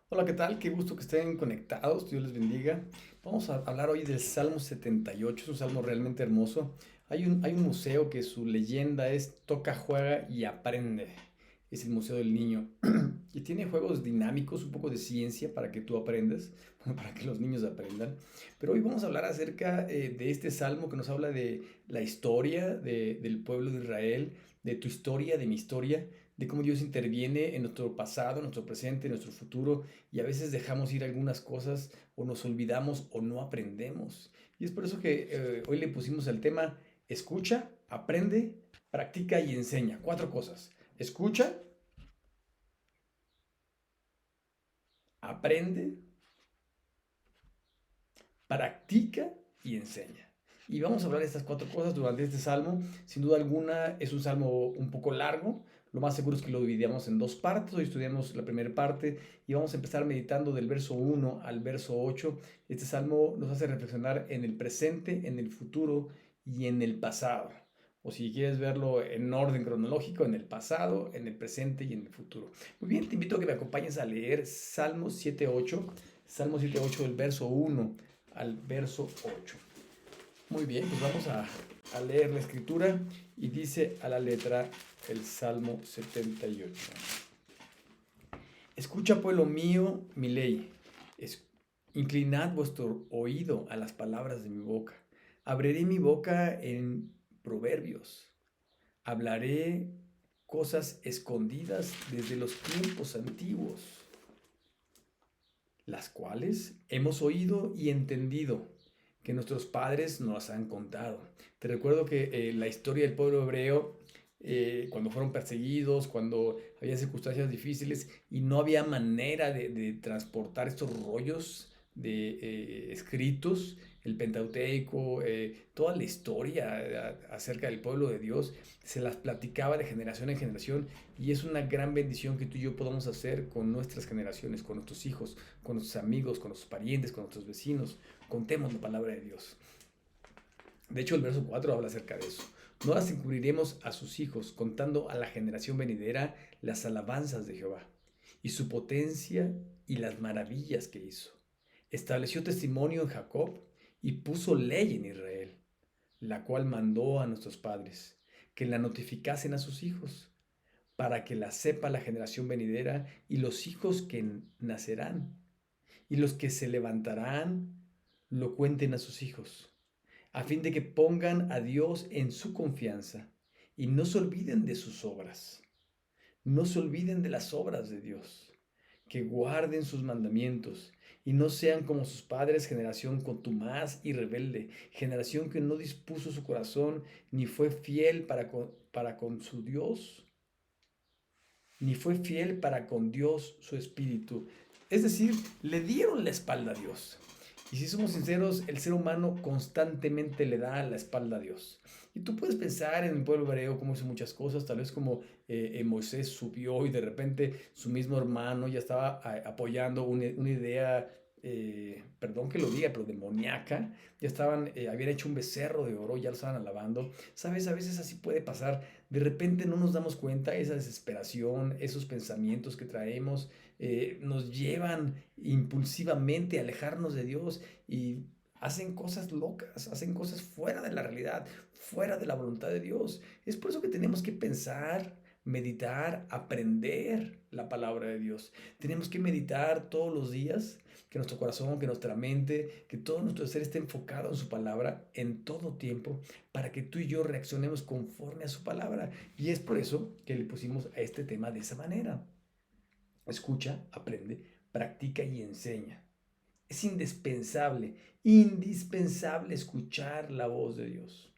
Hola, ¿qué tal? Qué gusto que estén conectados. Dios les bendiga. Vamos a hablar hoy del Salmo 78. Es un salmo realmente hermoso. Hay un museo que su leyenda es toca, juega y aprende. Es el Museo del Niño. Y tiene juegos dinámicos, un poco de ciencia para que tú aprendas, para que los niños aprendan. Pero hoy vamos a hablar acerca de este salmo que nos habla de la historia del pueblo de Israel, de tu historia, de mi historia, de cómo Dios interviene en nuestro pasado, en nuestro presente, en nuestro futuro, y a veces dejamos ir algunas cosas o nos olvidamos o no aprendemos. Y es por eso que hoy le pusimos el tema escucha, aprende, practica y enseña. Cuatro cosas. Escucha, aprende, practica y enseña. Y vamos a hablar de estas cuatro cosas durante este salmo. Sin duda alguna es un salmo un poco largo. Lo más seguro es que lo dividamos en dos partes. Hoy estudiamos la primera parte y vamos a empezar meditando del verso 1 al verso 8. Este salmo nos hace reflexionar en el presente, en el futuro y en el pasado. O si quieres verlo en orden cronológico, en el pasado, en el presente y en el futuro. Muy bien, te invito a que me acompañes a leer Salmo 7.8. Salmo 7.8 del verso 1 al verso 8. Muy bien, pues vamos a leer la escritura y dice a la letra el Salmo 78. Escucha, pueblo mío, mi ley. Es- Inclinad vuestro oído a las palabras de mi boca. Abriré mi boca en proverbios. Hablaré cosas escondidas desde los tiempos antiguos, las cuales hemos oído y entendido, que nuestros padres nos han contado. Te recuerdo que la historia del pueblo hebreo, cuando fueron perseguidos, cuando había circunstancias difíciles y no había manera de transportar estos rollos de escritos, el Pentateuco, toda la historia acerca del pueblo de Dios, se las platicaba de generación en generación y es una gran bendición que tú y yo podamos hacer con nuestras generaciones, con nuestros hijos, con nuestros amigos, con nuestros parientes, con nuestros vecinos. Contemos la palabra de Dios. De hecho, el verso 4 habla acerca de eso. No las encubriremos a sus hijos, contando a la generación venidera las alabanzas de Jehová y su potencia y las maravillas que hizo. Estableció testimonio en Jacob y puso ley en Israel, la cual mandó a nuestros padres, que la notificasen a sus hijos, para que la sepa la generación venidera y los hijos que nacerán, y los que se levantarán lo cuenten a sus hijos, a fin de que pongan a Dios en su confianza y no se olviden de sus obras, no se olviden de las obras de Dios, que guarden sus mandamientos y no sean como sus padres, generación contumaz y rebelde, generación que no dispuso su corazón ni fue fiel para con su Dios, ni fue fiel para con Dios su espíritu. Es decir, le dieron la espalda a Dios. Y si somos sinceros, el ser humano constantemente le da la espalda a Dios. Y tú puedes pensar en el pueblo hebreo como hizo muchas cosas, tal vez como Moisés subió y de repente su mismo hermano ya estaba apoyando una idea, perdón que lo diga, pero demoníaca. Ya habían hecho un becerro de oro, ya lo estaban alabando. Sabes, a veces así puede pasar. De repente no nos damos cuenta, esa desesperación, esos pensamientos que traemos, nos llevan impulsivamente a alejarnos de Dios y hacen cosas locas, hacen cosas fuera de la realidad, fuera de la voluntad de Dios. Es por eso que tenemos que pensar, meditar, aprender la palabra de Dios. Tenemos que meditar todos los días, que nuestro corazón, que nuestra mente, que todo nuestro ser esté enfocado en su palabra en todo tiempo, para que tú y yo reaccionemos conforme a su palabra. Y es por eso que le pusimos a este tema de esa manera. Escucha, aprende, practica y enseña. Es indispensable, indispensable escuchar la voz de Dios.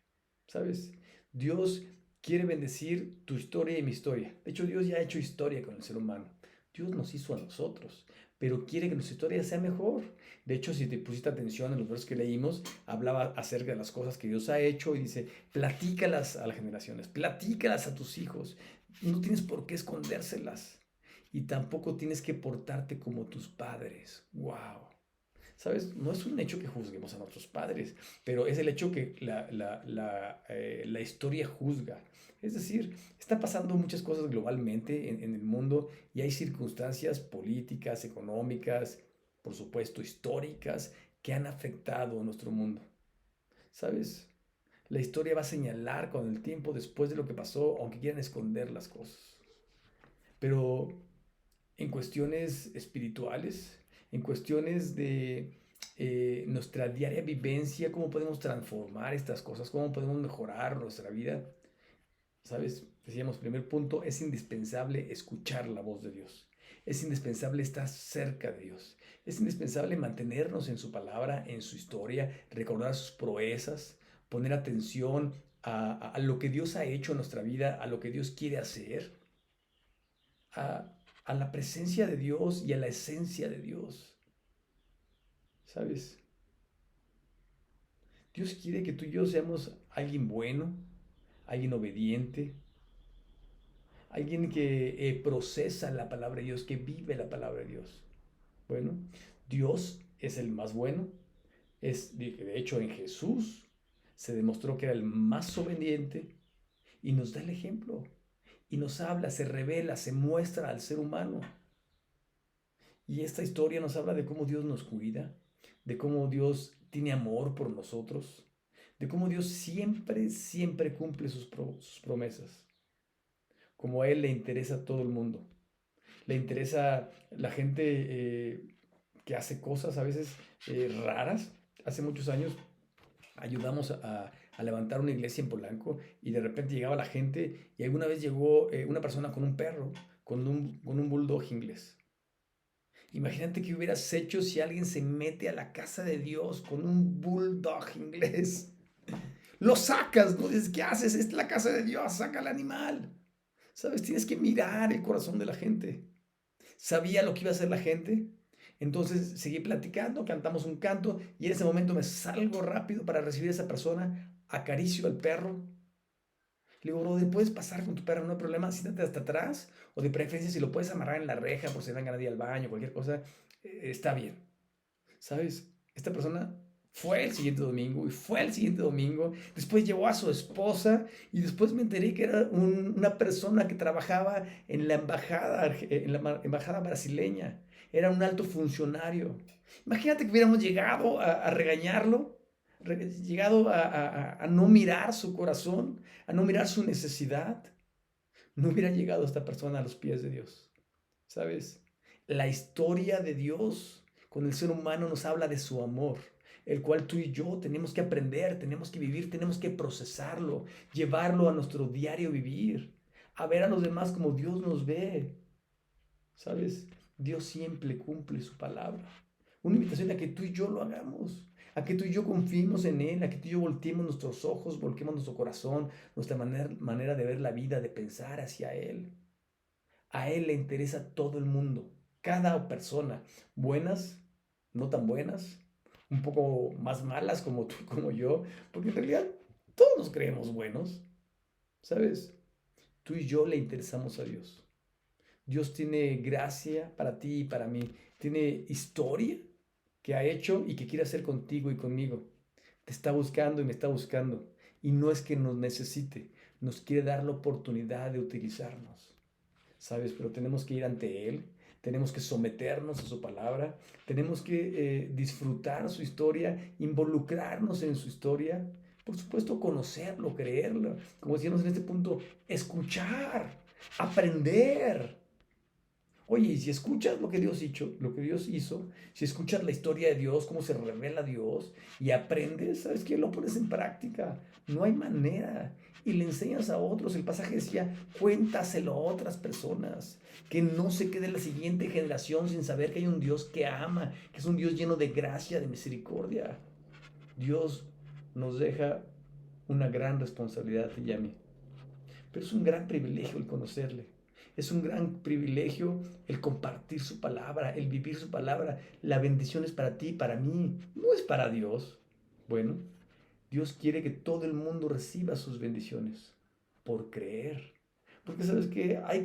¿Sabes? Dios quiere bendecir tu historia y mi historia. De hecho, Dios ya ha hecho historia con el ser humano. Dios nos hizo a nosotros, pero quiere que nuestra historia sea mejor. De hecho, si te pusiste atención en los versos que leímos, hablaba acerca de las cosas que Dios ha hecho y dice, platícalas a las generaciones, platícalas a tus hijos. No tienes por qué escondérselas y tampoco tienes que portarte como tus padres. ¡Wow! ¿Sabes? No es un hecho que juzguemos a nuestros padres, pero es el hecho que la historia juzga. Es decir, está pasando muchas cosas globalmente en el mundo y hay circunstancias políticas, económicas, por supuesto, históricas, que han afectado a nuestro mundo. ¿Sabes? La historia va a señalar con el tiempo después de lo que pasó, aunque quieran esconder las cosas. Pero en cuestiones espirituales, en cuestiones de nuestra diaria vivencia, cómo podemos transformar estas cosas, cómo podemos mejorar nuestra vida. ¿Sabes? Decíamos, primer punto, es indispensable escuchar la voz de Dios. Es indispensable estar cerca de Dios. Es indispensable mantenernos en su palabra, en su historia, recordar sus proezas, poner atención a lo que Dios ha hecho en nuestra vida, a lo que Dios quiere hacer, a, a la presencia de Dios y a la esencia de Dios. ¿Sabes? Dios quiere que tú y yo seamos alguien bueno, alguien obediente, alguien que procesa la palabra de Dios, que vive la palabra de Dios. Bueno, Dios es el más bueno. De hecho, en Jesús se demostró que era el más obediente y nos da el ejemplo. Y nos habla, se revela, se muestra al ser humano. Y esta historia nos habla de cómo Dios nos cuida, de cómo Dios tiene amor por nosotros, de cómo Dios siempre, siempre cumple sus promesas. Como a Él le interesa a todo el mundo. Le interesa la gente que hace cosas a veces raras. Hace muchos años ayudamos a levantar una iglesia en Polanco y de repente llegaba la gente y alguna vez llegó una persona con un perro, con un bulldog inglés. Imagínate qué hubieras hecho si alguien se mete a la casa de Dios con un bulldog inglés. Lo sacas, ¿no? Dices, ¿qué haces? Esta es la casa de Dios, saca al animal. ¿Sabes? Tienes que mirar el corazón de la gente. Sabía lo que iba a hacer la gente. Entonces seguí platicando, cantamos un canto y en ese momento me salgo rápido para recibir a esa persona, acaricio al perro. Le digo, brother, puedes pasar con tu perro, no hay problema, siéntate hasta atrás o de preferencia si lo puedes amarrar en la reja por si venga nadie al baño, cualquier cosa, está bien. ¿Sabes? Esta persona fue el siguiente domingo y fue el siguiente domingo. Después llevó a su esposa y después me enteré que era una persona que trabajaba en la embajada brasileña. Era un alto funcionario. Imagínate que hubiéramos llegado a regañarlo, llegado a no mirar su corazón, a no mirar su necesidad. No hubiera llegado esta persona a los pies de Dios. ¿Sabes? La historia de Dios con el ser humano nos habla de su amor, el cual tú y yo tenemos que aprender, tenemos que vivir, tenemos que procesarlo, llevarlo a nuestro diario vivir, a ver a los demás como Dios nos ve. ¿Sabes? Dios siempre cumple su palabra. Una invitación a que tú y yo lo hagamos, a que tú y yo confiemos en Él, a que tú y yo volteemos nuestros ojos, volquemos nuestro corazón, nuestra manera de ver la vida, de pensar hacia Él. A Él le interesa todo el mundo, cada persona, buenas, no tan buenas, un poco más malas como tú, como yo, porque en realidad todos nos creemos buenos, ¿sabes? Tú y yo le interesamos a Dios. Dios tiene gracia para ti y para mí, tiene historia que ha hecho y que quiere hacer contigo y conmigo. Te está buscando y me está buscando. Y no es que nos necesite, nos quiere dar la oportunidad de utilizarnos. ¿Sabes? Pero tenemos que ir ante Él, tenemos que someternos a su palabra, tenemos que disfrutar su historia, involucrarnos en su historia, por supuesto conocerlo, creerlo, como decíamos en este punto, escuchar, aprender. Oye, y si escuchas lo que Dios hizo, si escuchas la historia de Dios, cómo se revela Dios y aprendes, ¿sabes qué? Lo pones en práctica. No hay manera. Y le enseñas a otros. El pasaje decía, cuéntaselo a otras personas. Que no se quede la siguiente generación sin saber que hay un Dios que ama, que es un Dios lleno de gracia, de misericordia. Dios nos deja una gran responsabilidad a ti y a mí. Pero es un gran privilegio el conocerle. Es un gran privilegio el compartir su palabra, el vivir su palabra. La bendición es para ti, para mí, no es para Dios. Bueno, Dios quiere que todo el mundo reciba sus bendiciones por creer. Porque sabes que hay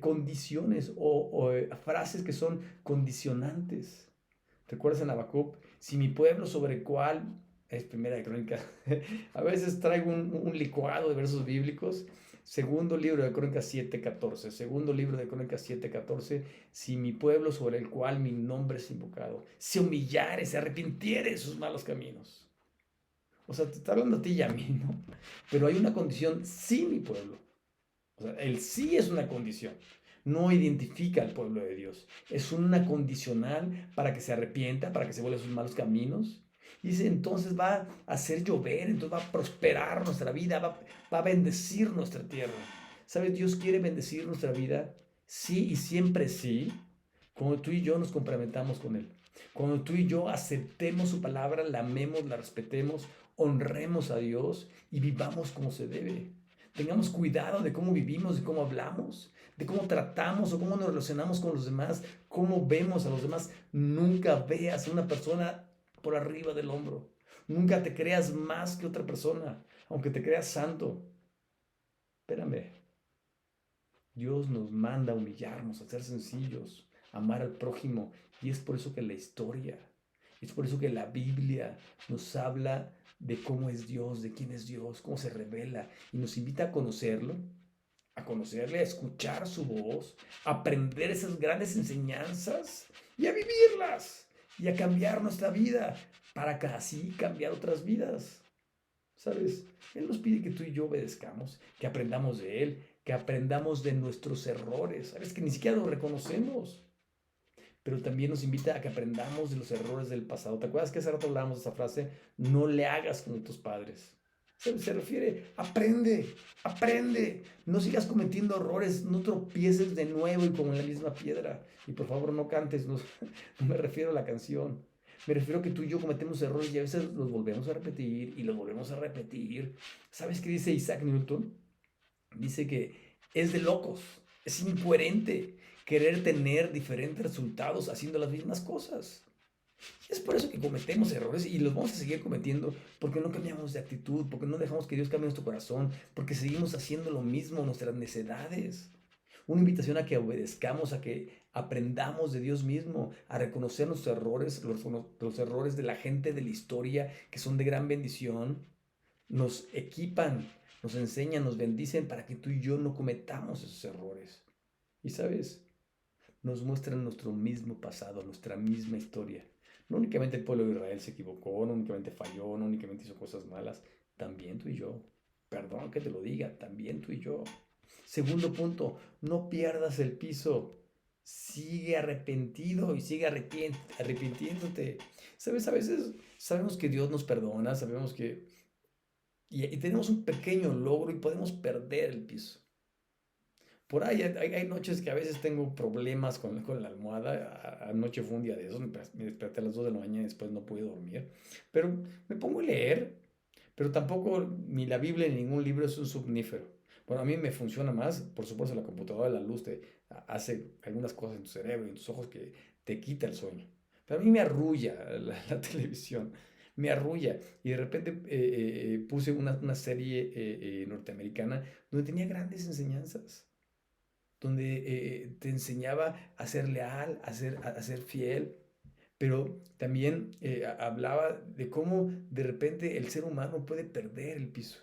condiciones o frases que son condicionantes. ¿Recuerdas en Habacuc? Si mi pueblo sobre el cual, es Primera de Crónicas, a veces traigo un licuado de versos bíblicos. Segundo libro de Crónicas 7:14. Segundo libro de Crónicas 7:14. Si mi pueblo sobre el cual mi nombre es invocado, se humillare, se arrepintiere de sus malos caminos. O sea, te está hablando a ti y a mí, ¿no? Pero hay una condición, sí, mi pueblo. O sea, el sí es una condición. No identifica al pueblo de Dios. Es una condicional para que se arrepienta, para que se vuelva a sus malos caminos. Y dice, entonces va a hacer llover, entonces va a prosperar nuestra vida, va a bendecir nuestra tierra. ¿Sabes? Dios quiere bendecir nuestra vida, sí y siempre sí, cuando tú y yo nos complementamos con Él. Cuando tú y yo aceptemos su palabra, la amemos, la respetemos, honremos a Dios y vivamos como se debe. Tengamos cuidado de cómo vivimos, de cómo hablamos, de cómo tratamos o cómo nos relacionamos con los demás, cómo vemos a los demás. Nunca veas a una persona por arriba del hombro. Nunca te creas más que otra persona, aunque te creas santo. Espérame, Dios nos manda a humillarnos, a ser sencillos, a amar al prójimo. Y es por eso que la historia, es por eso que la Biblia nos habla de cómo es Dios, de quién es Dios, cómo se revela y nos invita a conocerlo, a conocerle, a escuchar su voz, a aprender esas grandes enseñanzas y a vivirlas y a cambiar nuestra vida para que así cambiar otras vidas. ¿Sabes? Él nos pide que tú y yo obedezcamos, que aprendamos de Él, que aprendamos de nuestros errores. ¿Sabes? Que ni siquiera los reconocemos, pero también nos invita a que aprendamos de los errores del pasado. ¿Te acuerdas que hace rato hablábamos de esa frase? No le hagas como tus padres. Se refiere, aprende, aprende. No sigas cometiendo errores, no tropieces de nuevo y como en la misma piedra. Y por favor no cantes, no, no me refiero a la canción. Me refiero a que tú y yo cometemos errores y a veces los volvemos a repetir y los volvemos a repetir. ¿Sabes qué dice Isaac Newton? Dice que es de locos, es incoherente querer tener diferentes resultados haciendo las mismas cosas. Y es por eso que cometemos errores y los vamos a seguir cometiendo, porque no cambiamos de actitud, porque no dejamos que Dios cambie nuestro corazón, porque seguimos haciendo lo mismo, nuestras necedades. Una invitación a que obedezcamos, a que aprendamos de Dios mismo, a reconocer nuestros errores, los errores de la gente de la historia, que son de gran bendición, nos equipan, nos enseñan, nos bendicen para que tú y yo no cometamos esos errores. Y sabes, nos muestran nuestro mismo pasado, nuestra misma historia. No únicamente el pueblo de Israel se equivocó, no únicamente falló, no únicamente hizo cosas malas, también tú y yo. Perdón que te lo diga, también tú y yo. Segundo punto, no pierdas el piso. Sigue arrepentido y sigue arrepintiéndote. Sabes, a veces sabemos que Dios nos perdona, sabemos que y tenemos un pequeño logro y podemos perder el piso. Por ahí hay noches que a veces tengo problemas con la almohada. Anoche fue un día de esos, me desperté a las 2 de la mañana y después no pude dormir. Pero me pongo a leer, pero tampoco ni la Biblia ni ningún libro es un somnífero. Bueno, a mí me funciona más, por supuesto, la computadora, la luz te hace algunas cosas en tu cerebro y en tus ojos que te quita el sueño. Pero a mí me arrulla la televisión, me arrulla. Y de repente puse una serie norteamericana donde tenía grandes enseñanzas donde te enseñaba a ser leal, a ser fiel, pero también hablaba de cómo de repente el ser humano puede perder el piso.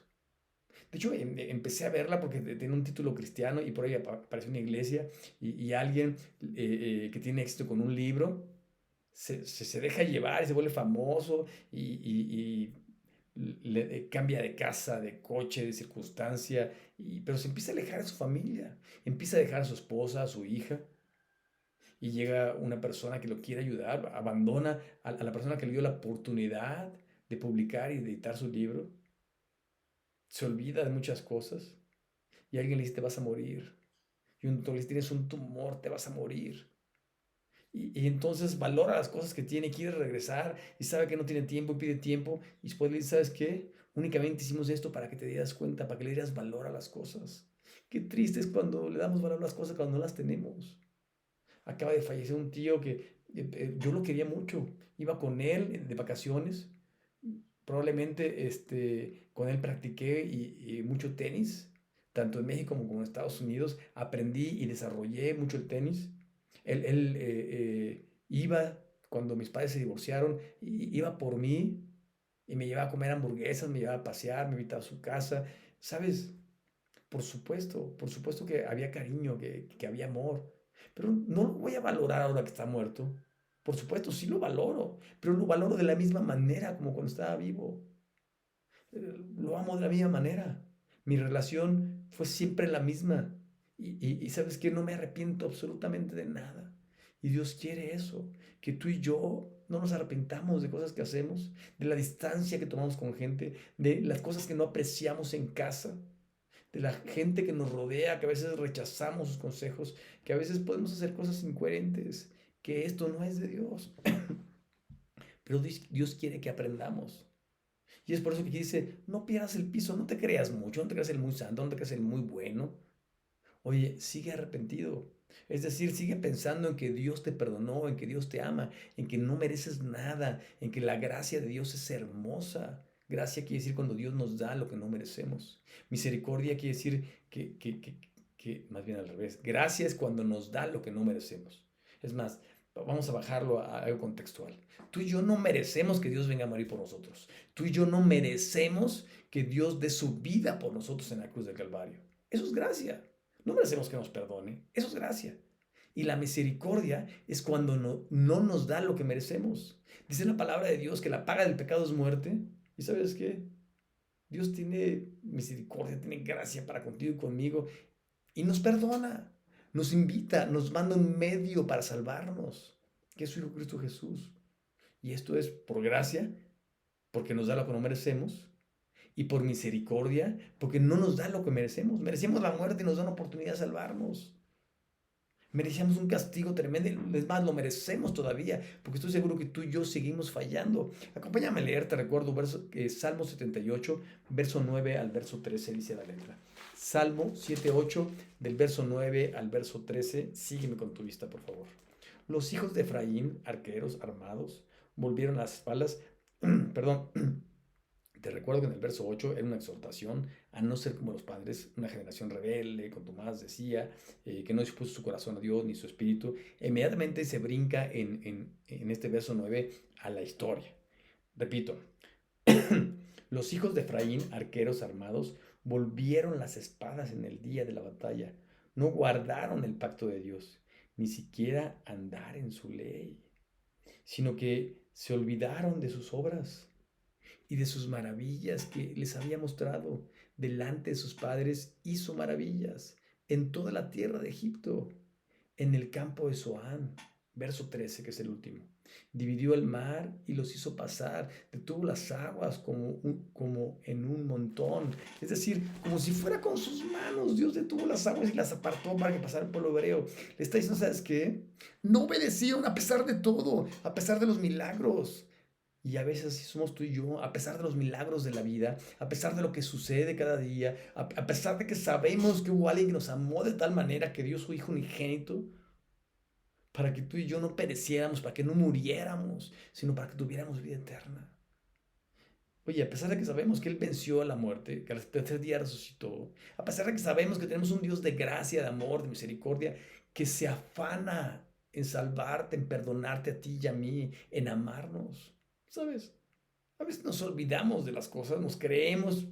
De hecho, empecé a verla porque tiene un título cristiano y por ahí aparece una iglesia y alguien que tiene éxito con un libro se deja llevar y se vuelve famoso y cambia de casa, de coche, de circunstancia, pero se empieza a alejar de su familia, empieza a dejar a su esposa, a su hija, y llega una persona que lo quiere ayudar, abandona a la persona que le dio la oportunidad de publicar y de editar su libro, se olvida de muchas cosas, y alguien le dice, te vas a morir, y un doctor le dice, tienes un tumor, te vas a morir. Y entonces valora las cosas que tiene, quiere regresar y sabe que no tiene tiempo y pide tiempo. Y después le dice, ¿sabes qué? Únicamente hicimos esto para que te dieras cuenta, para que le dieras valor a las cosas. Qué triste es cuando le damos valor a las cosas cuando no las tenemos. Acaba de fallecer un tío que yo lo quería mucho. Iba con él de vacaciones. Probablemente con él practiqué y mucho tenis, tanto en México como en Estados Unidos. Aprendí y desarrollé mucho el tenis. Él iba cuando mis padres se divorciaron, iba por mí y me llevaba a comer hamburguesas, me llevaba a pasear, me invitaba a su casa. ¿Sabes? Por supuesto que había cariño, que había amor, pero no lo voy a valorar ahora que está muerto. Por supuesto, sí lo valoro, pero lo valoro de la misma manera como cuando estaba vivo. Lo amo de la misma manera. Mi relación fue siempre la misma. Y sabes que no me arrepiento absolutamente de nada. Y Dios quiere eso, que tú y yo no nos arrepentamos de cosas que hacemos, de la distancia que tomamos con gente, de las cosas que no apreciamos en casa, de la gente que nos rodea, que a veces rechazamos sus consejos, que a veces podemos hacer cosas incoherentes, que esto no es de Dios. Pero Dios quiere que aprendamos. Y es por eso que aquí dice, no pierdas el piso, no te creas mucho, no te creas el muy santo, no te creas el muy bueno. Oye, sigue arrepentido. Es decir, sigue pensando en que Dios te perdonó, en que Dios te ama, en que no mereces nada, en que la gracia de Dios es hermosa. Gracia quiere decir cuando Dios nos da lo que no merecemos. Misericordia quiere decir que más bien al revés. Gracia es cuando nos da lo que no merecemos. Es más, vamos a bajarlo a algo contextual. Tú y yo no merecemos que Dios venga a morir por nosotros. Tú y yo no merecemos que Dios dé su vida por nosotros en la cruz del Calvario. Eso es gracia. No merecemos que nos perdone. Eso es gracia. Y la misericordia es cuando no nos da lo que merecemos. Dice la palabra de Dios que la paga del pecado es muerte. ¿Y sabes qué? Dios tiene misericordia, tiene gracia para contigo y conmigo y nos perdona, nos invita, nos manda un medio para salvarnos, que es su Hijo Cristo Jesús. Y esto es por gracia, porque nos da lo que no merecemos, y por misericordia, porque no nos da lo que merecemos. Merecemos la muerte y nos da una oportunidad de salvarnos. Merecíamos un castigo tremendo, es más, lo merecemos todavía, porque estoy seguro que tú y yo seguimos fallando. Acompáñame a leer, te recuerdo, Salmo 78, verso 9 al verso 13, dice la letra. Salmo 78, del verso 9 al verso 13, sígueme con tu vista, por favor. Los hijos de Efraín, arqueros armados, volvieron las espaldas, perdón, te recuerdo que en el verso 8 era una exhortación a no ser como los padres, una generación rebelde, contumaz, decía, que no dispuso su corazón a Dios ni su espíritu. Inmediatamente se brinca en este verso 9 a la historia. Repito, los hijos de Efraín, arqueros armados, volvieron las espadas en el día de la batalla. No guardaron el pacto de Dios, ni siquiera andar en su ley, sino que se olvidaron de sus obras y de sus maravillas que les había mostrado. Delante de sus padres hizo maravillas en toda la tierra de Egipto, en el campo de Zoán. Verso 13, que es el último. Dividió el mar y los hizo pasar, detuvo las aguas como en un montón. Es decir, como si fuera con sus manos. Dios detuvo las aguas y las apartó para que pasara el pueblo hebreo. Le está diciendo, ¿sabes qué? No obedecieron a pesar de todo, a pesar de los milagros. Y a veces así somos tú y yo, a pesar de los milagros de la vida, a pesar de lo que sucede cada día, a pesar de que sabemos que hubo alguien que nos amó de tal manera que dio su Hijo unigénito para que tú y yo no pereciéramos, para que no muriéramos, sino para que tuviéramos vida eterna. Oye, a pesar de que sabemos que Él venció a la muerte, que al tercer día resucitó, a pesar de que sabemos que tenemos un Dios de gracia, de amor, de misericordia, que se afana en salvarte, en perdonarte a ti y a mí, en amarnos, ¿sabes? A veces nos olvidamos de las cosas, nos creemos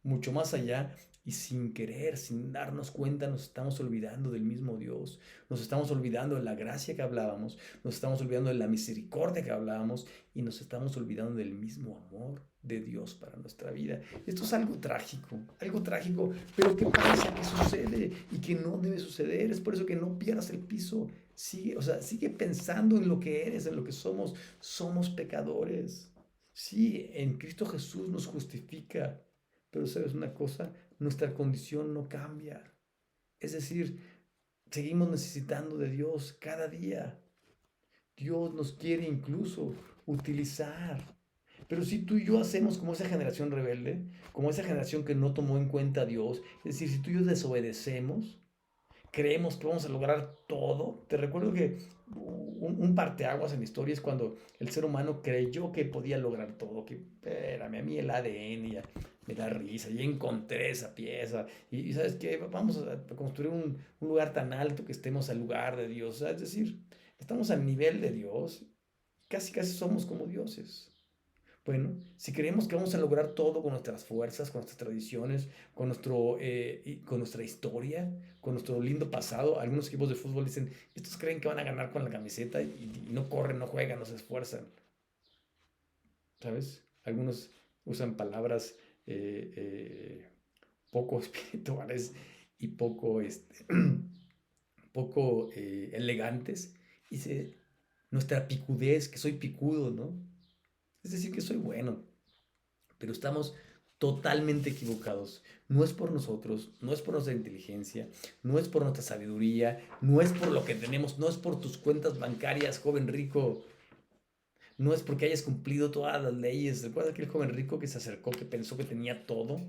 mucho más allá y sin querer, sin darnos cuenta, nos estamos olvidando del mismo Dios, nos estamos olvidando de la gracia que hablábamos, nos estamos olvidando de la misericordia que hablábamos y nos estamos olvidando del mismo amor de Dios para nuestra vida. Esto es algo trágico, pero ¿qué pasa? ¿Qué sucede? Y que no debe suceder. Es por eso que no pierdas el piso. Sigue, o sea, sigue pensando en lo que eres, en lo que somos. Somos pecadores. Sí, en Cristo Jesús nos justifica, pero sabes una cosa, nuestra condición no cambia. Es decir, seguimos necesitando de Dios cada día. Dios nos quiere incluso utilizar. Pero si tú y yo hacemos como esa generación rebelde, como esa generación que no tomó en cuenta a Dios, es decir, si tú y yo desobedecemos, creemos que vamos a lograr todo. Te recuerdo que un parteaguas en la historia es cuando el ser humano creyó que podía lograr todo, que espérame, a mí el ADN ya me da risa, ya encontré esa pieza y ¿sabes qué? Vamos a construir un lugar tan alto que estemos al lugar de Dios, o sea, es decir, estamos al nivel de Dios Casi, casi somos como dioses. Bueno, si creemos que vamos a lograr todo con nuestras fuerzas, con nuestras tradiciones, con nuestra historia, con nuestro lindo pasado, algunos equipos de fútbol dicen, estos creen que van a ganar con la camiseta y no corren, no juegan, no se esfuerzan, ¿sabes? Algunos usan palabras eh, eh, poco espirituales y poco elegantes y dice, nuestra picudez, que soy picudo, ¿no? Es decir, que soy bueno, pero estamos totalmente equivocados. No es por nosotros, no es por nuestra inteligencia, no es por nuestra sabiduría, no es por lo que tenemos, no es por tus cuentas bancarias, joven rico, no es porque hayas cumplido todas las leyes. ¿Recuerdas aquel joven rico que se acercó, que pensó que tenía todo,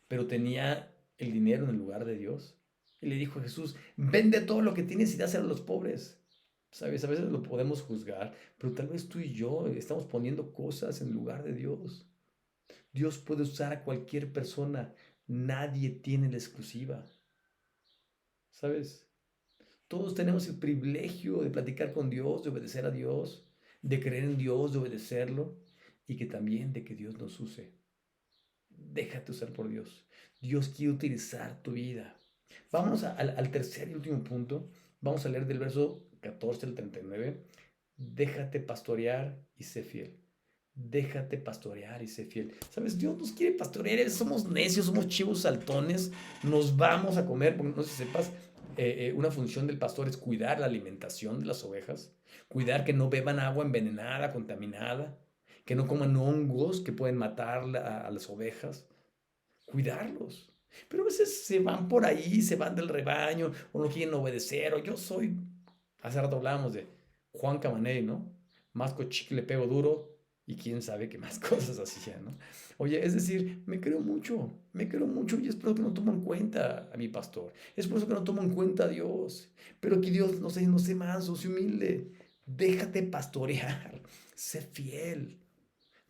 pero tenía el dinero en el lugar de Dios? Y le dijo a Jesús, vende todo lo que tienes y dáselo a los pobres. ¿Sabes? A veces lo podemos juzgar, pero tal vez tú y yo estamos poniendo cosas en lugar de Dios. Dios puede usar a cualquier persona. Nadie tiene la exclusiva. ¿Sabes? Todos tenemos el privilegio de platicar con Dios, de obedecer a Dios, de creer en Dios, de obedecerlo y que también de que Dios nos use. Déjate usar por Dios. Dios quiere utilizar tu vida. Vamos al tercer y último punto. Vamos a leer del verso 14 al 39. Déjate pastorear y sé fiel. Déjate pastorear y sé fiel. ¿Sabes? Dios nos quiere pastorear. Somos necios, somos chivos saltones. Nos vamos a comer. Porque no sé si sepas, una función del pastor es cuidar la alimentación de las ovejas. Cuidar que no beban agua envenenada, contaminada. Que no coman hongos que pueden matar a las ovejas. Cuidarlos. Pero a veces se van por ahí, se van del rebaño, o no quieren obedecer, o yo soy. Hace rato hablábamos de Juan Camaney, ¿no? Masco chicle, pego duro, y quién sabe qué más cosas hacía, ¿no? Oye, es decir, me creo mucho y espero que no tomo en cuenta a mi pastor. Es por eso que no tomo en cuenta a Dios. Pero que Dios no sé manso, sé humilde. Déjate pastorear, sé fiel.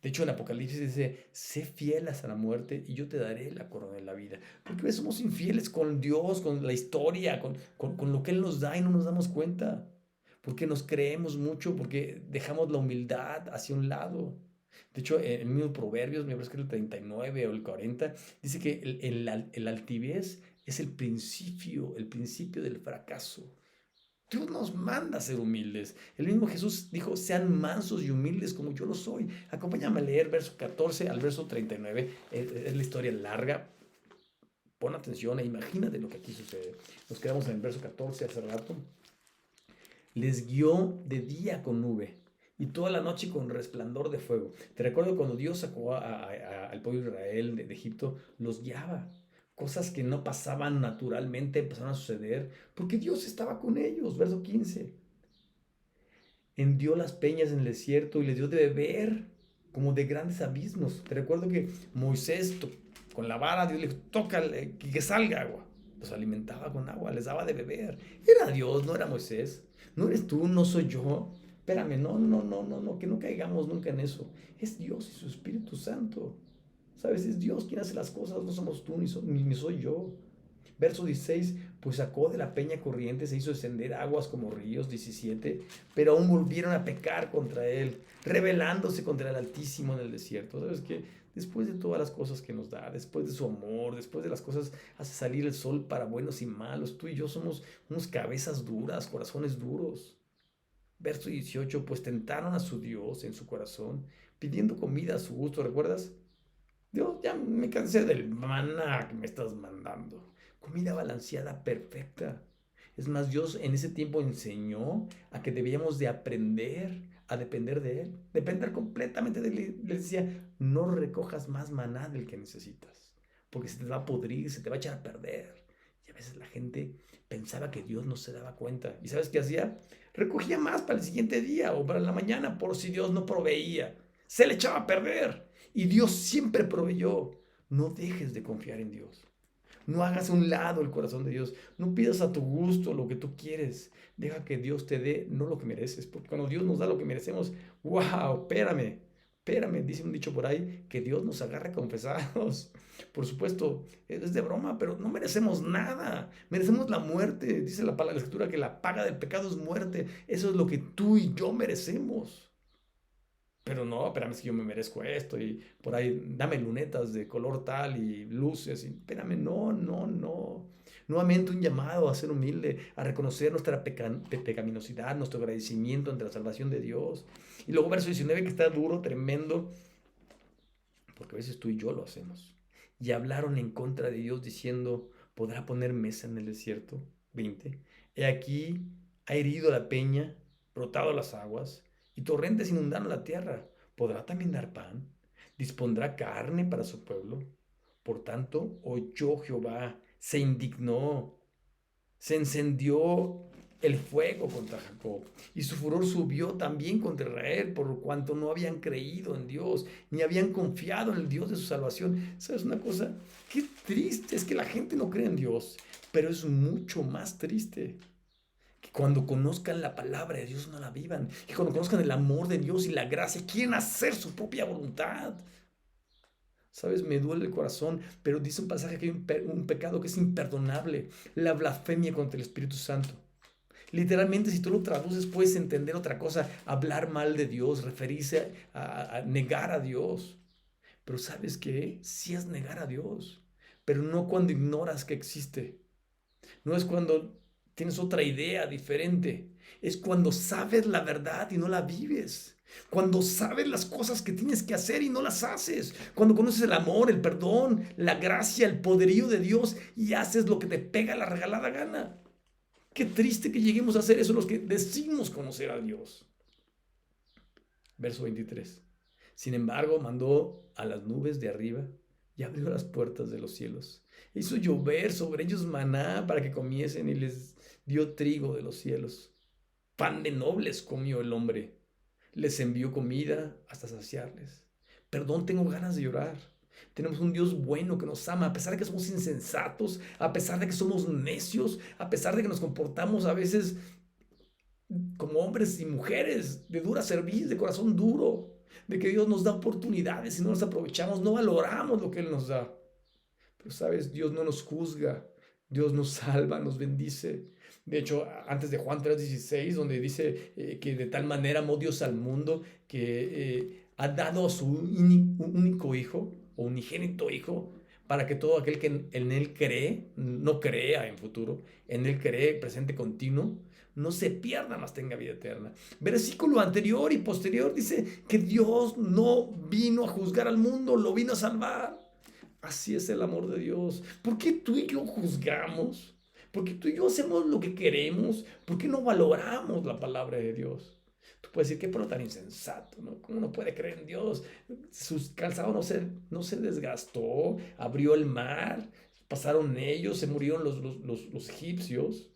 De hecho, en Apocalipsis dice, sé fiel hasta la muerte y yo te daré la corona de la vida. Porque a veces somos infieles con Dios, con la historia, con lo que Él nos da y no nos damos cuenta. Porque nos creemos mucho, porque dejamos la humildad hacia un lado. De hecho, en el mismo Proverbios, me parece que el 39 o el 40, dice que el altivez es el principio del fracaso. Dios nos manda a ser humildes. El mismo Jesús dijo, sean mansos y humildes como yo lo soy. Acompáñame a leer verso 14 al verso 39. Es la historia larga. Pon atención e imagínate lo que aquí sucede. Nos quedamos en el verso 14 hace rato. Les guió de día con nube y toda la noche con resplandor de fuego. Te recuerdo cuando Dios sacó al pueblo de Israel de Egipto, los guiaba. Cosas que no pasaban naturalmente empezaron a suceder porque Dios estaba con ellos. Verso 15. Hendió las peñas en el desierto y les dio de beber como de grandes abismos. Te recuerdo que Moisés con la vara Dios le dijo, tócale, que salga agua. Los alimentaba con agua, les daba de beber. Era Dios, no era Moisés. No eres tú, no soy yo. Espérame, no, que no caigamos nunca en eso. Es Dios y su Espíritu Santo. ¿Sabes? Es Dios quien hace las cosas, no somos tú ni soy yo. Verso 16, pues sacó de la peña corriente, se hizo descender aguas como ríos. 17, pero aún volvieron a pecar contra él, rebelándose contra el Altísimo en el desierto. ¿Sabes qué? Después de todas las cosas que nos da, después de su amor, después de las cosas, hace salir el sol para buenos y malos. Tú y yo somos unos cabezas duras, corazones duros. Verso 18, pues tentaron a su Dios en su corazón, pidiendo comida a su gusto. ¿Recuerdas? Dios, ya me cansé del maná que me estás mandando. Comida balanceada perfecta. Es más, Dios en ese tiempo enseñó a que debíamos de aprender a depender de Él. Depender completamente de Él. Les decía, no recojas más maná del que necesitas. Porque se te va a podrir, se te va a echar a perder. Y a veces la gente pensaba que Dios no se daba cuenta. ¿Y sabes qué hacía? Recogía más para el siguiente día o para la mañana por si Dios no proveía. Se le echaba a perder. Y Dios siempre proveyó. No dejes de confiar en Dios. No hagas a un lado el corazón de Dios. No pidas a tu gusto lo que tú quieres. Deja que Dios te dé no lo que mereces. Porque cuando Dios nos da lo que merecemos, wow, espérame, dice un dicho por ahí, que Dios nos agarra confesados. Por supuesto, es de broma, pero no merecemos nada. Merecemos la muerte. Dice la palabra, la escritura, que la paga del pecado es muerte. Eso es lo que tú y yo merecemos. Pero no, espérame, es que yo me merezco esto y por ahí dame lunetas de color tal y luces. Y, espérame, no, no, no. Nuevamente un llamado a ser humilde, a reconocer nuestra pecaminosidad, nuestro agradecimiento ante la salvación de Dios. Y luego verso 19 que está duro, tremendo, porque a veces tú y yo lo hacemos. Y hablaron en contra de Dios diciendo, ¿podrá poner mesa en el desierto? 20. He aquí, ha herido la peña, brotado las aguas, y torrentes inundaron la tierra. ¿Podrá también dar pan? ¿Dispondrá carne para su pueblo? Por tanto, oyó Jehová, se indignó, se encendió el fuego contra Jacob, y su furor subió también contra Israel, por cuanto no habían creído en Dios, ni habían confiado en el Dios de su salvación. ¿Sabes una cosa? Qué triste es que la gente no cree en Dios, pero es mucho más triste que cuando conozcan la palabra de Dios no la vivan, que cuando conozcan el amor de Dios y la gracia, quieren hacer su propia voluntad. ¿Sabes? Me duele el corazón, pero dice un pasaje que hay un pecado que es imperdonable, la blasfemia contra el Espíritu Santo. Literalmente, si tú lo traduces, puedes entender otra cosa, hablar mal de Dios, referirse a negar a Dios. Pero ¿sabes qué? Sí es negar a Dios, pero no cuando ignoras que existe. No es cuando tienes otra idea diferente. Es cuando sabes la verdad y no la vives. Cuando sabes las cosas que tienes que hacer y no las haces. Cuando conoces el amor, el perdón, la gracia, el poderío de Dios y haces lo que te pega la regalada gana. Qué triste que lleguemos a hacer eso los que decimos conocer a Dios. Verso 23. Sin embargo, mandó a las nubes de arriba y abrió las puertas de los cielos. Hizo llover sobre ellos maná para que comiesen y les dio trigo de los cielos. Pan de nobles comió el hombre. Les envió comida hasta saciarles. Perdón, tengo ganas de llorar. Tenemos un Dios bueno que nos ama, a pesar de que somos insensatos, a pesar de que somos necios, a pesar de que nos comportamos a veces como hombres y mujeres de dura cerviz, de corazón duro, de que Dios nos da oportunidades y no las aprovechamos, no valoramos lo que Él nos da. Pero sabes, Dios no nos juzga, Dios nos salva, nos bendice. De hecho, antes de Juan 3:16, donde dice que de tal manera amó Dios al mundo que ha dado a su único hijo o unigénito hijo para que todo aquel que en él cree, no crea en futuro, en él cree presente continuo, no se pierda, mas tenga vida eterna. Versículo anterior y posterior dice que Dios no vino a juzgar al mundo, lo vino a salvar. Así es el amor de Dios. ¿Por qué tú y yo juzgamos? ¿Por qué tú y yo hacemos lo que queremos? ¿Por qué no valoramos la palabra de Dios? Tú puedes decir, qué pero tan insensato, ¿no? ¿Cómo no puede creer en Dios? Sus calzado no se desgastó, abrió el mar, pasaron ellos, se murieron los egipcios.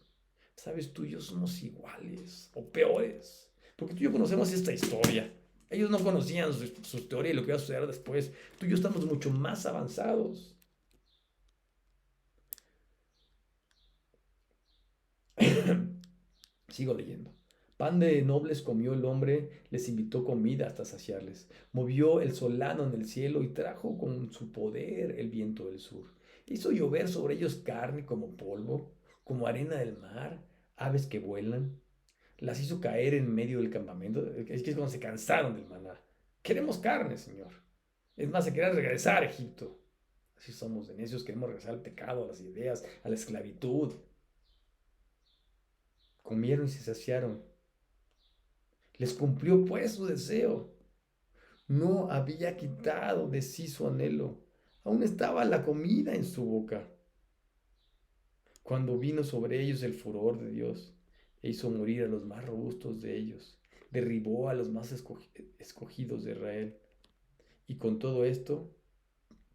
Sabes, tú y yo somos iguales o peores, porque tú y yo conocemos esta historia. Ellos no conocían su teoría y lo que iba a suceder después. Tú y yo estamos mucho más avanzados. Sigo leyendo. Pan de nobles comió el hombre, les invitó comida hasta saciarles. Movió el solano en el cielo y trajo con su poder el viento del sur. Hizo llover sobre ellos carne como polvo, como arena del mar, aves que vuelan. Las hizo caer en medio del campamento. Es que es cuando se cansaron del maná. Queremos carne, Señor. Es más, se quería regresar a Egipto. Así somos de necios, queremos regresar al pecado, a las ideas, a la esclavitud. Comieron y se saciaron. Les cumplió pues su deseo. No había quitado de sí su anhelo. Aún estaba la comida en su boca. Cuando vino sobre ellos el furor de Dios, e hizo morir a los más robustos de ellos, derribó a los más escogidos de Israel. Y con todo esto,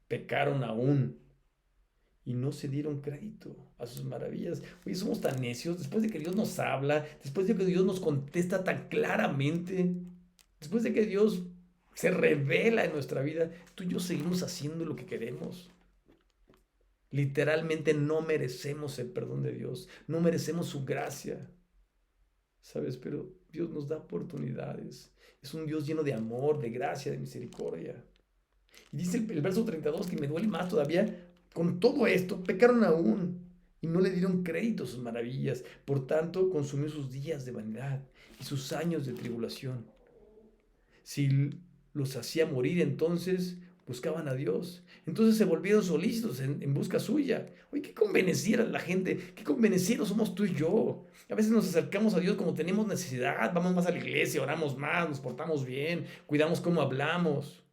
pecaron aún y no se dieron crédito a sus maravillas. Oye, somos tan necios después de que Dios nos habla, después de que Dios nos contesta tan claramente, después de que Dios se revela en nuestra vida, tú y yo seguimos haciendo lo que queremos. Literalmente no merecemos el perdón de Dios, no merecemos su gracia, ¿sabes? Pero Dios nos da oportunidades. Es un Dios lleno de amor, de gracia, de misericordia. Y dice el verso 32 que me duele más todavía. Con todo esto, pecaron aún y no le dieron crédito a sus maravillas. Por tanto, consumió sus días de vanidad y sus años de tribulación. Si los hacía morir, entonces buscaban a Dios. Entonces se volvieron solícitos en busca suya. Oye, qué convenenciera la gente, qué convenencieros somos tú y yo. A veces nos acercamos a Dios como tenemos necesidad, vamos más a la iglesia, oramos más, nos portamos bien, cuidamos cómo hablamos.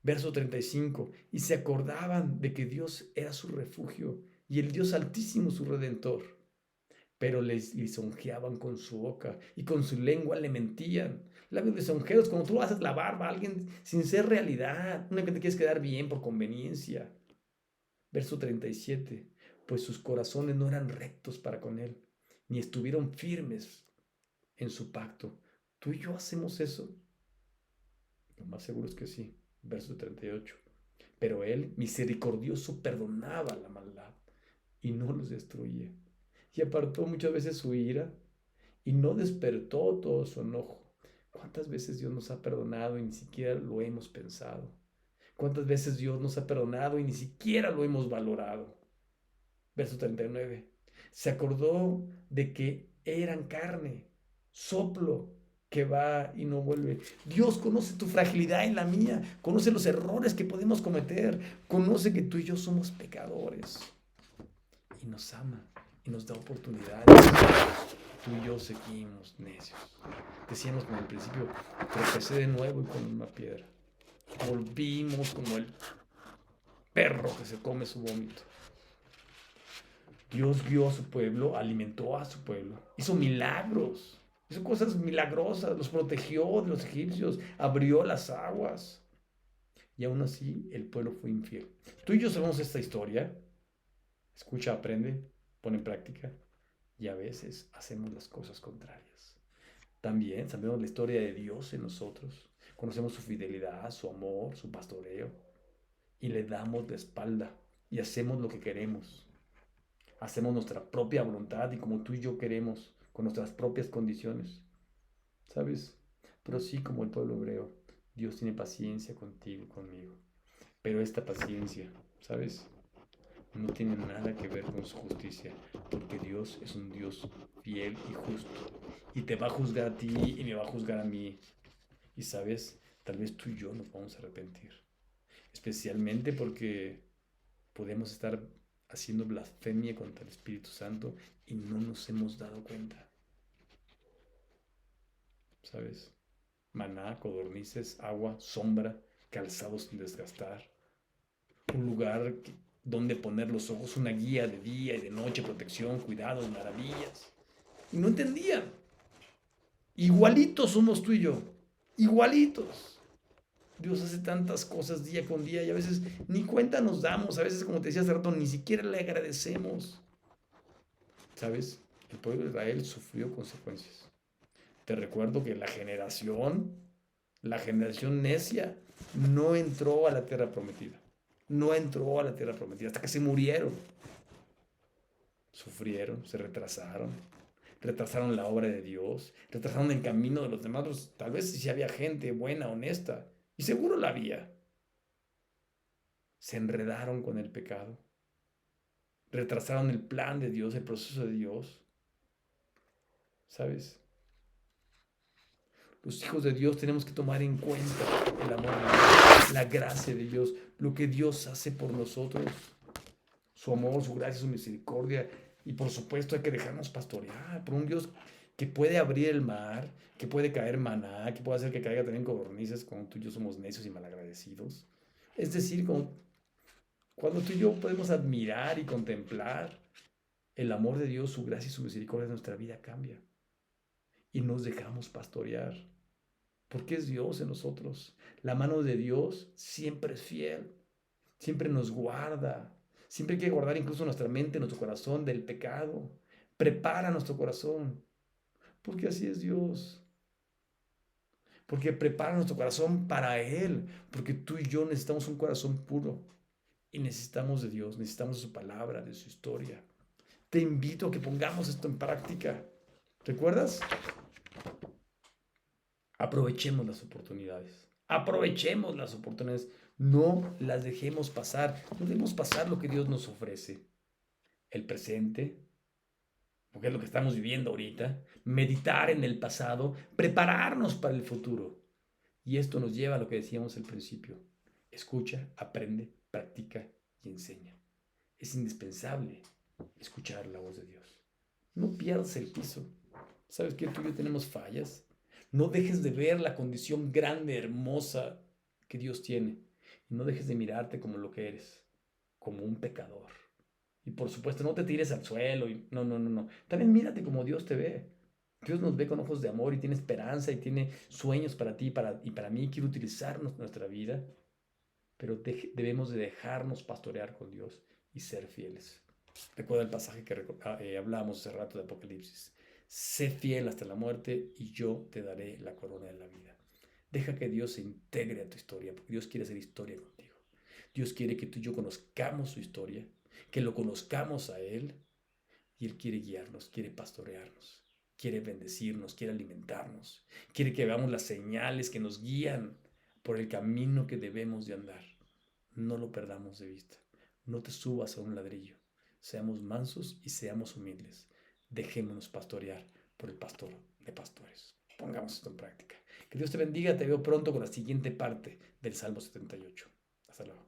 Verso 35. Y se acordaban de que Dios era su refugio y el Dios altísimo su redentor. Pero les lisonjeaban con su boca y con su lengua le mentían. Labios lisonjeros, como tú haces la barba a alguien sin ser realidad, únicamente te quieres quedar bien por conveniencia. Verso 37. Pues sus corazones no eran rectos para con él, ni estuvieron firmes en su pacto. ¿Tú y yo hacemos eso? Lo más seguro es que sí. Verso 38. Pero él, misericordioso, perdonaba la maldad y no los destruía. Y apartó muchas veces su ira y no despertó todo su enojo. ¿Cuántas veces Dios nos ha perdonado y ni siquiera lo hemos pensado? ¿Cuántas veces Dios nos ha perdonado y ni siquiera lo hemos valorado? Verso 39. Se acordó de que eran carne, soplo que va y no vuelve. Dios conoce tu fragilidad y la mía, conoce los errores que podemos cometer, conoce que tú y yo somos pecadores y nos ama y nos da oportunidades. Tú y yo seguimos necios. Decíamos como al principio, tropecé de nuevo y con una piedra. Volvimos como el perro que se come su vómito. Dios guió a su pueblo, alimentó a su pueblo, hizo milagros, hizo cosas milagrosas, los protegió de los egipcios, abrió las aguas. Y aún así el pueblo fue infiel. Tú y yo sabemos esta historia. Escucha, aprende, pone en práctica. Y a veces hacemos las cosas contrarias. También sabemos la historia de Dios en nosotros. Conocemos su fidelidad, su amor, su pastoreo. Y le damos la espalda y hacemos lo que queremos. Hacemos nuestra propia voluntad y como tú y yo queremos, con nuestras propias condiciones. ¿Sabes? Pero sí, como el pueblo hebreo, Dios tiene paciencia contigo y conmigo. Pero esta paciencia, ¿sabes? No tiene nada que ver con su justicia, porque Dios es un Dios fiel y justo. Y te va a juzgar a ti y me va a juzgar a mí. Y sabes, tal vez tú y yo nos vamos a arrepentir. Especialmente porque podemos estar haciendo blasfemia contra el Espíritu Santo y no nos hemos dado cuenta. ¿Sabes? Maná, codornices, agua, sombra, calzados sin desgastar. Un lugar donde poner los ojos, una guía de día y de noche, protección, cuidados, maravillas. Y no entendían. Igualitos somos tú y yo. Igualitos. Dios hace tantas cosas día con día y a veces ni cuenta nos damos. A veces, como te decía hace rato, ni siquiera le agradecemos. ¿Sabes? El pueblo de Israel sufrió consecuencias. Te recuerdo que la generación necia, no entró a la tierra prometida. No entró a la tierra prometida hasta que se murieron. Sufrieron, se retrasaron, retrasaron la obra de Dios, retrasaron el camino de los demás. Tal vez si había gente buena, honesta, y seguro la había. Se enredaron con el pecado, retrasaron el plan de Dios, el proceso de Dios. ¿Sabes? Los hijos de Dios tenemos que tomar en cuenta el amor de Dios, la gracia de Dios, lo que Dios hace por nosotros, su amor, su gracia, su misericordia. Y por supuesto hay que dejarnos pastorear por un Dios que puede abrir el mar, que puede caer maná, que puede hacer que caiga también codornices cuando tú y yo somos necios y malagradecidos. Es decir, cuando tú y yo podemos admirar y contemplar el amor de Dios, su gracia y su misericordia, nuestra vida cambia. Y nos dejamos pastorear. Porque es Dios en nosotros. La mano de Dios siempre es fiel. Siempre nos guarda. Siempre hay que guardar incluso nuestra mente, nuestro corazón del pecado. Prepara nuestro corazón. Porque así es Dios. Porque prepara nuestro corazón para Él. Porque tú y yo necesitamos un corazón puro. Y necesitamos de Dios. Necesitamos de su palabra, de su historia. Te invito a que pongamos esto en práctica. ¿Recuerdas? Aprovechemos las oportunidades. Aprovechemos las oportunidades. No las dejemos pasar. No dejemos pasar lo que Dios nos ofrece. El presente, porque es lo que estamos viviendo ahorita. Meditar en el pasado. Prepararnos para el futuro. Y esto nos lleva a lo que decíamos al principio. Escucha, aprende, practica y enseña. Es indispensable escuchar la voz de Dios. No pierdas el piso. ¿Sabes que tú y yo tenemos fallas? No dejes de ver la condición grande, hermosa que Dios tiene. Y no dejes de mirarte como lo que eres, como un pecador. Y por supuesto, no te tires al suelo. No, no, no, no. También mírate como Dios te ve. Dios nos ve con ojos de amor y tiene esperanza y tiene sueños para ti y para mí. Quiere utilizarnos nuestra vida, pero debemos de dejarnos pastorear con Dios y ser fieles. Recuerda el pasaje que hablábamos hace rato de Apocalipsis. Sé fiel hasta la muerte y yo te daré la corona de la vida. Deja que Dios se integre a tu historia, porque Dios quiere hacer historia contigo. Dios quiere que tú y yo conozcamos su historia, que lo conozcamos a Él, y Él quiere guiarnos, quiere pastorearnos, quiere bendecirnos, quiere alimentarnos, quiere que veamos las señales que nos guían por el camino que debemos de andar. No lo perdamos de vista. No te subas a un ladrillo. Seamos mansos y seamos humildes. Dejémonos pastorear por el pastor de pastores. Pongamos esto en práctica. Que Dios te bendiga. Te veo pronto con la siguiente parte del Salmo 78. Hasta luego.